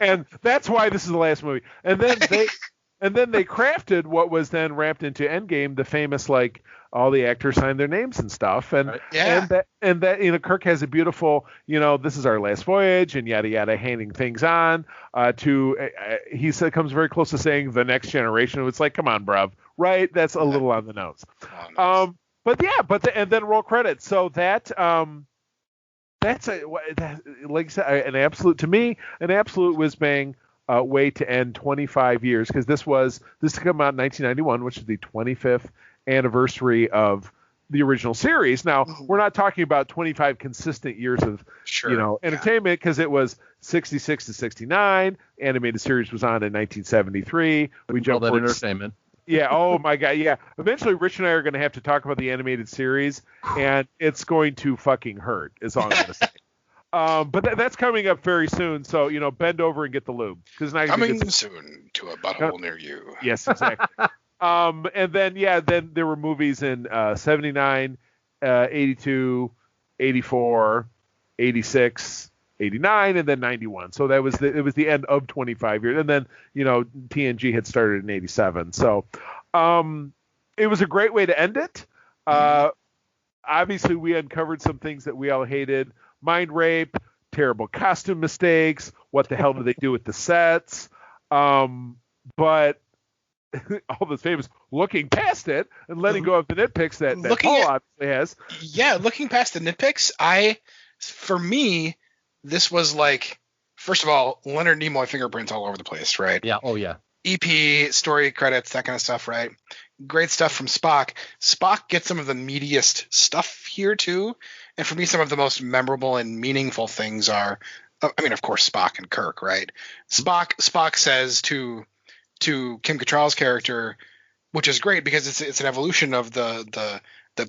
and that's why this is the last movie. And then they crafted what was then wrapped into Endgame, the famous like all the actors signed their names and stuff. And right. and that Kirk has a beautiful, this is our last voyage and yada yada, handing things on he comes very close to saying the next generation. It's like, come on, bruv, right? That's a little on the nose. Oh, nice. And then roll credits. So that's like I said, an absolute whiz bang way to end 25 years, because this came out in 1991, which is the 25th anniversary of the original series. Now, we're not talking about 25 consistent years of entertainment, because it was 66 to 69. Animated series was on in 1973. We jumped all that entertainment. Yeah. Oh my God. Yeah. Eventually, Rich and I are going to have to talk about the animated series, and it's going to fucking hurt, is all I'm going to say. But that's coming up very soon. So bend over and get the lube, because coming soon to a butthole near you. Yes, exactly. And then there were movies in 79, 82, 84, 86. 89 and then 91. So it was the end of 25 years. And then, TNG had started in 87. So it was a great way to end it. Obviously, we uncovered some things that we all hated. Mind rape, terrible costume mistakes. What the hell did they do with the sets? But all this famous looking past it and letting go of the nitpicks that Paul obviously has. Yeah, looking past the nitpicks, for me, this was like, first of all, Leonard Nimoy fingerprints all over the place, right? Yeah. Oh, yeah. EP, story credits, that kind of stuff, right? Great stuff from Spock. Spock gets some of the meatiest stuff here, too. And for me, some of the most memorable and meaningful things are, of course, Spock and Kirk, right? Spock says to Kim Cattrall's character, which is great because it's an evolution of the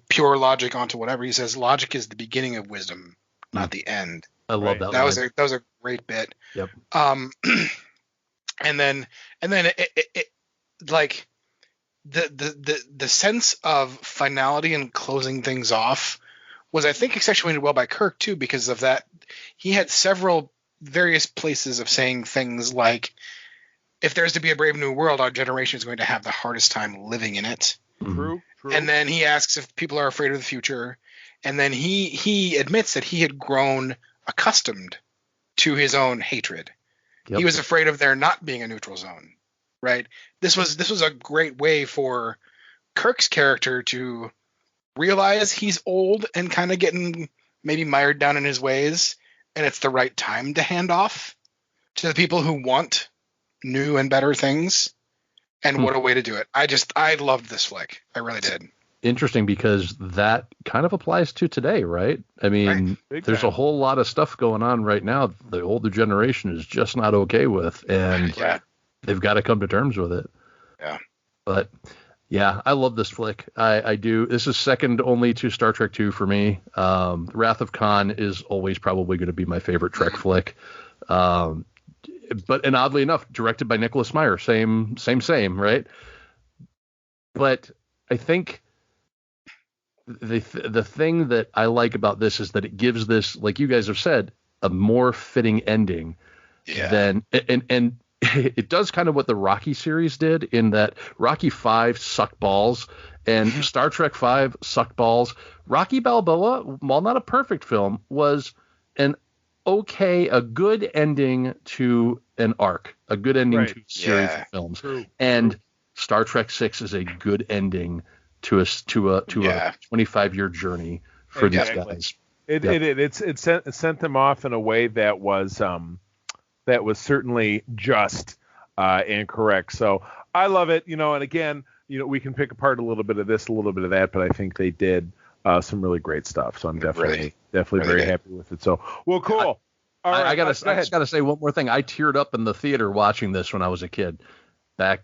pure logic onto whatever. He says, logic is the beginning of wisdom, not the end. I love that. That was a great bit. Yep. And then it like the sense of finality and closing things off was, I think, accentuated well by Kirk too, because of that. He had several various places of saying things like, if there's to be a brave new world, our generation is going to have the hardest time living in it. True. And then he asks if people are afraid of the future. And then he admits that he had grown accustomed to his own hatred. Yep. He was afraid of there not being a neutral zone, right? This was a great way for Kirk's character to realize he's old and kind of getting maybe mired down in his ways, and it's the right time to hand off to the people who want new and better things. And what a way to do it. I loved this flick. I really did. Interesting, because that kind of applies to today, right? I mean, there's a whole lot of stuff going on right now the older generation is just not okay with, and they've got to come to terms with it. Yeah. But yeah, I love this flick. I do. This is second only to Star Trek 2 for me. Wrath of Khan is always probably going to be my favorite Trek flick. And oddly enough, directed by Nicholas Meyer, same, right? But I think the thing that I like about this is that it gives this, like you guys have said, a more fitting ending than and it does kind of what the Rocky series did, in that Rocky 5 sucked balls and Star Trek 5 sucked balls. Rocky Balboa, while not a perfect film, was a good ending to an arc, a good ending to a series of films. True. And Star Trek 6 is a good ending to a 25-year journey for these guys. It sent them off in a way that was certainly just and correct. So I love it. And again, we can pick apart a little bit of this, a little bit of that, but I think they did some really great stuff. So I'm definitely very happy with it. So, well, cool. All right, I just gotta say one more thing. I teared up in the theater watching this when I was a kid. Back,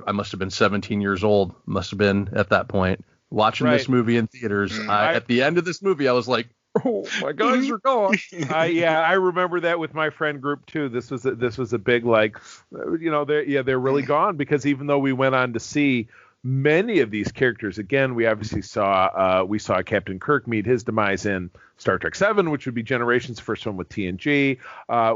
I must have been 17 years old. Must have been at that point watching this movie in theaters. At the end of this movie, I was like, "Oh, my guys are gone." I remember that with my friend group too. This was a big, like, they're really gone, because even though we went on to see many of these characters. Again, we obviously saw Captain Kirk meet his demise in Star Trek VII, which would be Generations, first one with TNG.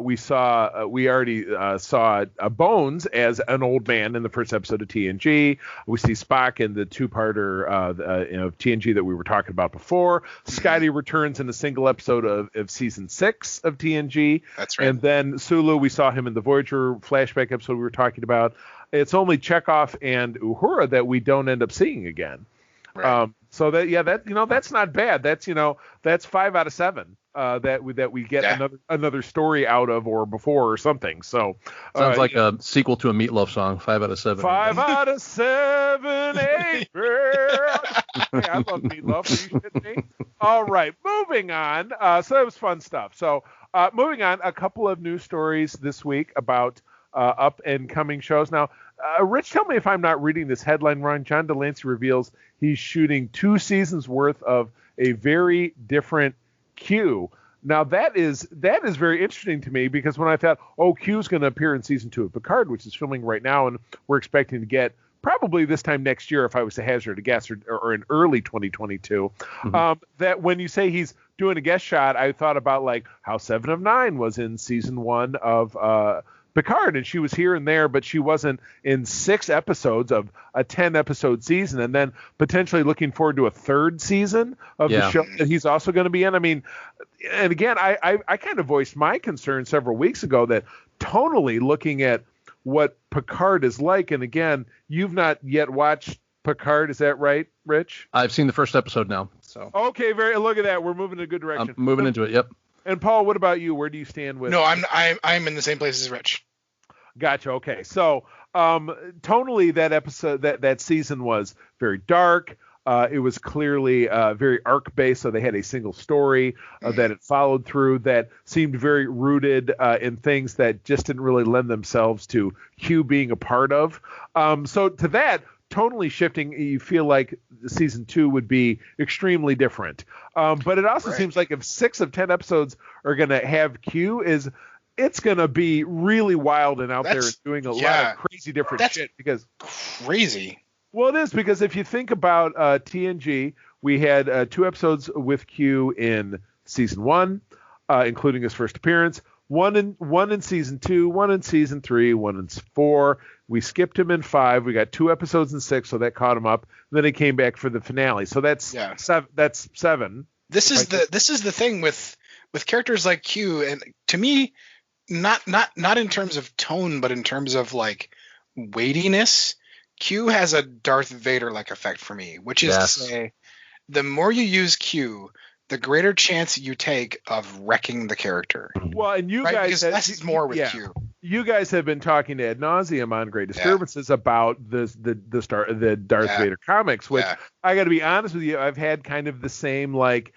We already saw Bones as an old man in the first episode of TNG. We see Spock in the two-parter of TNG that we were talking about before. Scotty returns in a single episode of season 6 of TNG. That's right. And then Sulu, we saw him in the Voyager flashback episode we were talking about. It's only Chekhov and Uhura that we don't end up seeing again. Right. So that's not bad. That's 5 out of 7 that we get another story out of or before or something. So sounds like a sequel to a Meatloaf song. 5 out of 7. 5 out of 7, 8. Hey, I love Meatloaf. Are you kidding me? All right, moving on. So that was fun stuff. So moving on, a couple of news stories this week about up and coming shows. Now, Rich, tell me if I'm not reading this headline wrong. John Delancey reveals he's shooting 2 seasons worth of a very different Q. Now that is very interesting to me, because when I thought, Q's going to appear in season 2 of Picard, which is filming right now, and we're expecting to get probably this time next year, if I was to hazard a guess, or in early 2022, that when you say he's doing a guest shot, I thought about like how 7 of 9 was in season 1 of Picard, and she was here and there, but she wasn't in 6 episodes of a 10-episode season, and then potentially looking forward to a 3rd season of the show that he's also going to be in. I mean, and again, I kind of voiced my concern several weeks ago that tonally, looking at what Picard is like, and again, you've not yet watched Picard, is that right, Rich? I've seen the first episode now. So okay, look at that, we're moving in a good direction. I'm moving into it. Yep. And Paul, what about you? Where do you stand with? No, I'm in the same place as Rich. Gotcha. Okay. So, tonally, that episode, that season was very dark. It was clearly very arc-based, so they had a single story that it followed through that seemed very rooted in things that just didn't really lend themselves to Q being a part of. So to that, tonally shifting, you feel like season 2 would be extremely different. But it also seems like if 6 of 10 episodes are going to have Q, it's going to be really wild and out there and doing a lot of crazy different shit. Because crazy. Well, it is, because if you think about TNG, we had 2 episodes with Q in season 1, including his first appearance. One in season 2, 1 in season 3, 1 in 4. We skipped him in 5. We got 2 episodes in 6, so that caught him up. And then he came back for the finale. So that's 7. This is the thing with characters like Q, and to me, not in terms of tone, but in terms of like weightiness, Q has a Darth Vader-like effect for me, which is to say, the more you use Q, the greater chance you take of wrecking the character. Well, and you guys, because less is more with Q. You guys have been talking ad nauseum on Great Disturbances about the Darth Vader comics, which I got to be honest with you, I've had kind of the same, like,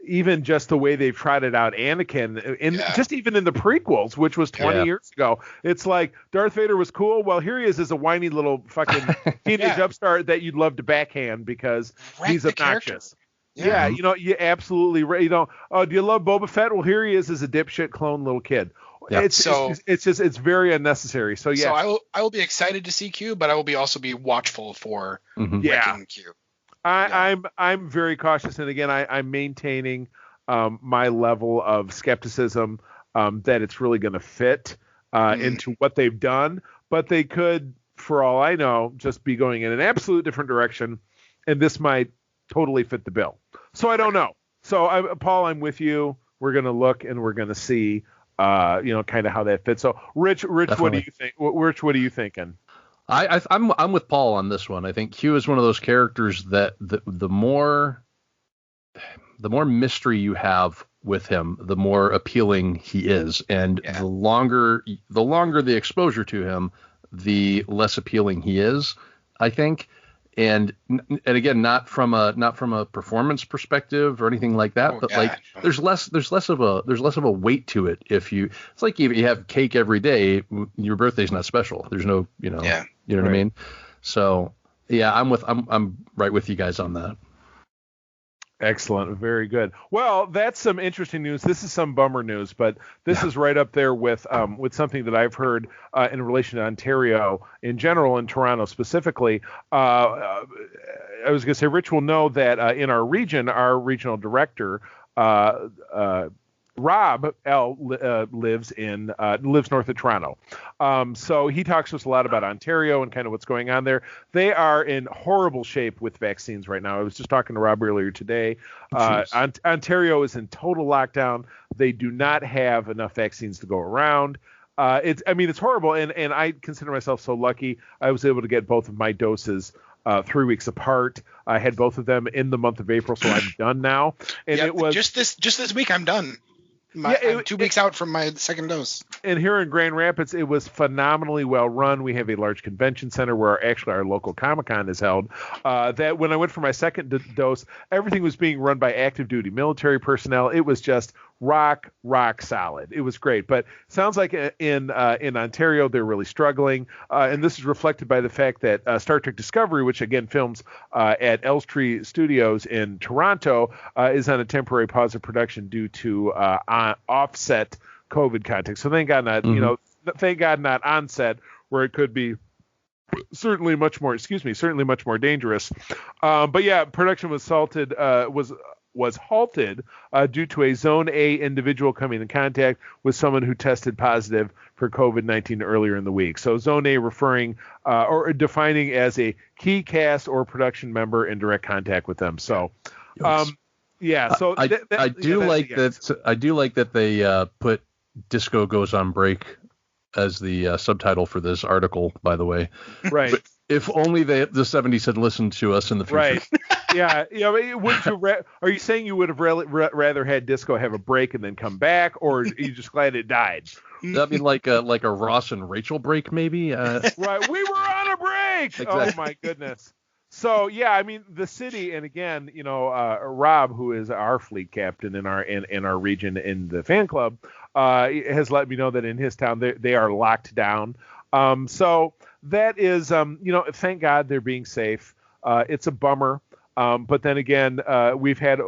even just the way they've trotted out Anakin, just even in the prequels, which was 20 years ago. It's like Darth Vader was cool. Well, here he is as a whiny little fucking teenage upstart that you'd love to backhand because he's obnoxious. Yeah, you absolutely right. Do you love Boba Fett? Well, here he is as a dipshit clone little kid. Yeah. It's very unnecessary. So yeah. So I will be excited to see Q, but I will also be watchful for wrecking Q. I'm very cautious, and again, I'm maintaining my level of skepticism that it's really going to fit into what they've done. But they could, for all I know, just be going in an absolute different direction, and this might totally fit the bill. So I don't know. So Paul, I'm with you. We're going to look and we're going to see, kind of how that fits. So Rich, Definitely. What do you think? Rich, what are you thinking? I'm with Paul on this one. I think Q is one of those characters that the more mystery you have with him, the more appealing he is, and the longer the exposure to him, the less appealing he is, I think. And again, not from a performance perspective or anything like that, but like there's less of a weight to it. It's like if you have cake every day, your birthday's not special. There's no, you know what I mean? So yeah, I'm right with you guys on that. Excellent. Very good. Well, that's some interesting news. This is some bummer news, but this is right up there with something that I've heard in relation to Ontario in general and Toronto specifically. I was going to say, Rich will know that in our region, our regional director, Rob L lives north of Toronto. So he talks to us a lot about Ontario and kind of what's going on there. They are in horrible shape with vaccines right now. I was just talking to Rob earlier today. Ontario is in total lockdown. They do not have enough vaccines to go around. It's horrible. And I consider myself so lucky. I was able to get both of my doses 3 weeks apart. I had both of them in the month of April, so I'm done now. And it was just this week I'm done. I'm 2 weeks out from my second dose. And here in Grand Rapids, it was phenomenally well run. We have a large convention center where actually our local Comic-Con is held. That when I went for my second dose, everything was being run by active duty military personnel. It was just rock solid. It was great. But sounds like in Ontario, they're really struggling. And this is reflected by the fact that Star Trek Discovery, which again films at Elstree Studios in Toronto, is on a temporary pause of production due to offset COVID context. So thank God not, thank God not onset, where it could be certainly much more dangerous. But yeah, production was halted due to a Zone A individual coming in contact with someone who tested positive for COVID-19 earlier in the week. So Zone A referring or defining as a key cast or production member in direct contact with them. So, yeah. So I do like that they put "Disco Goes on Break" as the subtitle for this article. By the way, right. But if only the 70s had listened to us in the future. Right. Yeah. Would you are you saying you would have rather had Disco have a break and then come back, or are you just glad it died? I mean, like a Ross and Rachel break, maybe. Right. We were on a break. Exactly. Oh my goodness. So yeah, I mean the city, and again, Rob, who is our fleet captain in our region in the fan club, has let me know that in his town they are locked down. So that is, thank God they're being safe. It's a bummer, but then again, we've had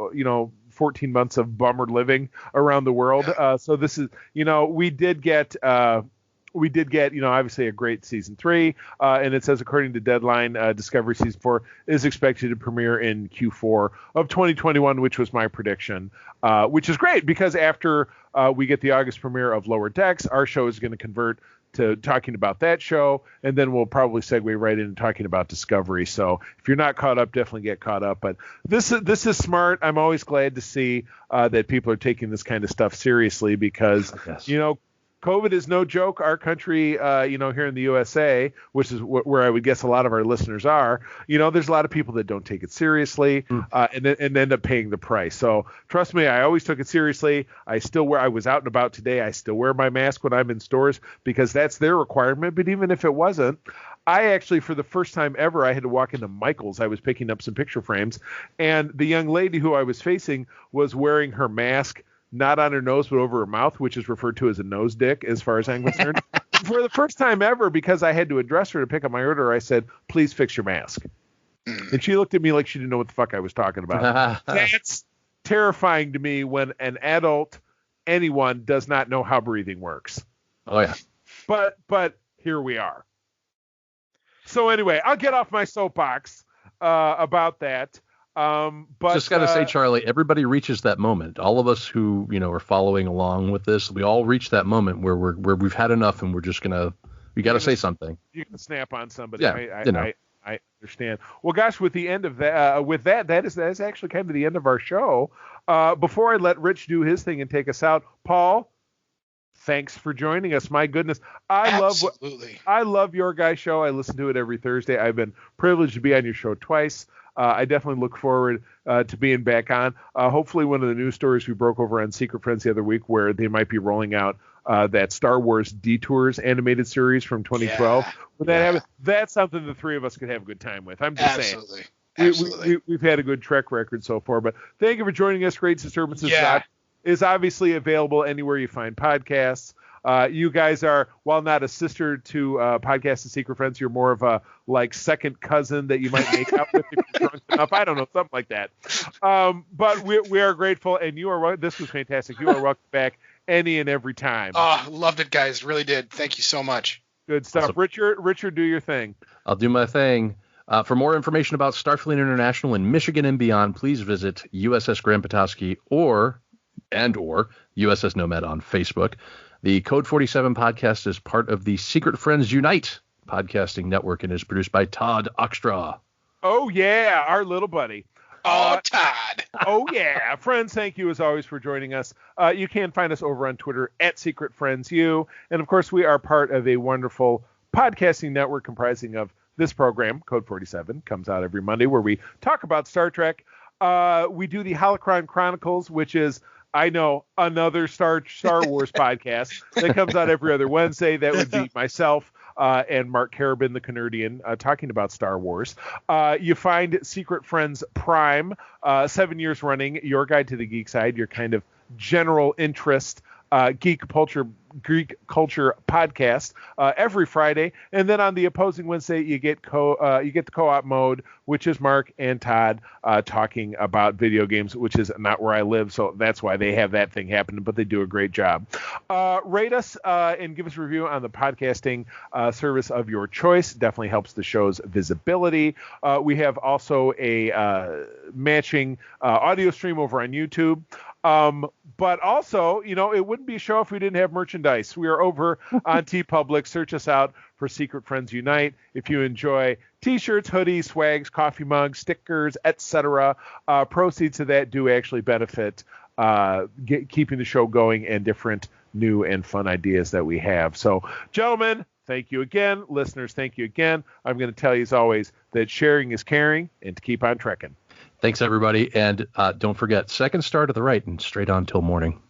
14 months of bummer living around the world. So this is, we did get obviously a great season 3, and it says according to Deadline, Discovery season 4 is expected to premiere in Q4 of 2021, which was my prediction, which is great because after we get the August premiere of Lower Decks, our show is going to convert to talking about that show, and then we'll probably segue right into talking about Discovery. So if you're not caught up, definitely get caught up. But this is smart. I'm always glad to see that people are taking this kind of stuff seriously because, COVID is no joke. Our country, here in the USA, which is where I would guess a lot of our listeners are, there's a lot of people that don't take it seriously and end up paying the price. So trust me, I always took it seriously. I was out and about today. I still wear my mask when I'm in stores because that's their requirement. But even if it wasn't, I actually, for the first time ever, I had to walk into Michael's. I was picking up some picture frames, and the young lady who I was facing was wearing her mask not on her nose, but over her mouth, which is referred to as a nose dick, as far as I'm concerned. For the first time ever, because I had to address her to pick up my order, I said, please fix your mask. And she looked at me like she didn't know what the fuck I was talking about. That's terrifying to me when an adult, anyone, does not know how breathing works. Oh, yeah. But here we are. So anyway, I'll get off my soapbox about that. But just got to say, Charlie, everybody reaches that moment. All of us who, are following along with this, we all reach that moment where we've had enough and we're just we got to say something. You can snap on somebody. Yeah, I understand. Well, gosh, with the end of that, that is actually kind of the end of our show. Before I let Rich do his thing and take us out, Paul, thanks for joining us. My goodness, I love your guys' show. I listen to it every Thursday. I've been privileged to be on your show twice. I definitely look forward to being back on. Hopefully one of the news stories we broke over on Secret Friends the other week where they might be rolling out that Star Wars Detours animated series from 2012. When that happens, that's something the three of us could have a good time with. I'm just saying. Absolutely. We've had a good track record so far. But thank you for joining us. Great Disturbances is obviously available anywhere you find podcasts. You guys are, while not a sister to Podcast of Secret Friends, you're more of a second cousin that you might make out with if you're drunk enough. I don't know, something like that. But we are grateful, and this was fantastic. You are welcome back any and every time. Oh, loved it, guys. Really did. Thank you so much. Good stuff. Awesome. Richard, do your thing. I'll do my thing. For more information about Starfleet International in Michigan and beyond, please visit USS Grand Petoskey or USS Nomad on Facebook. The Code 47 podcast is part of the Secret Friends Unite podcasting network and is produced by Todd Oxtra. Oh, yeah, our little buddy. Todd. Oh, yeah. Friends, thank you as always for joining us. You can find us over on Twitter at Secret Friends U. And, of course, we are part of a wonderful podcasting network comprising of this program, Code 47, comes out every Monday, where we talk about Star Trek. We do the Holocron Chronicles, which is, I know, another Star Wars podcast that comes out every other Wednesday. That would be myself and Mark Carabin, the Canardian, talking about Star Wars. You find Secret Friends Prime, 7 years running, your guide to the geek side, your kind of general interest Greek culture podcast every Friday, and then on the opposing Wednesday you get the co-op mode, which is Mark and Todd talking about video games, which is not where I live, so that's why they have that thing happening, but they do a great job. Rate us and give us a review on the podcasting service of your choice. Definitely helps the show's visibility. We have also a matching audio stream over on YouTube. But also, it wouldn't be a show if we didn't have merchandise. We are over on TeePublic. Search us out for Secret Friends Unite. If you enjoy T-shirts, hoodies, swags, coffee mugs, stickers, etc., proceeds of that do actually benefit keeping the show going and different new and fun ideas that we have. So, gentlemen, thank you again. Listeners, thank you again. I'm going to tell you, as always, that sharing is caring, and to keep on trekking. Thanks, everybody. And don't forget, second star to the right and straight on till morning.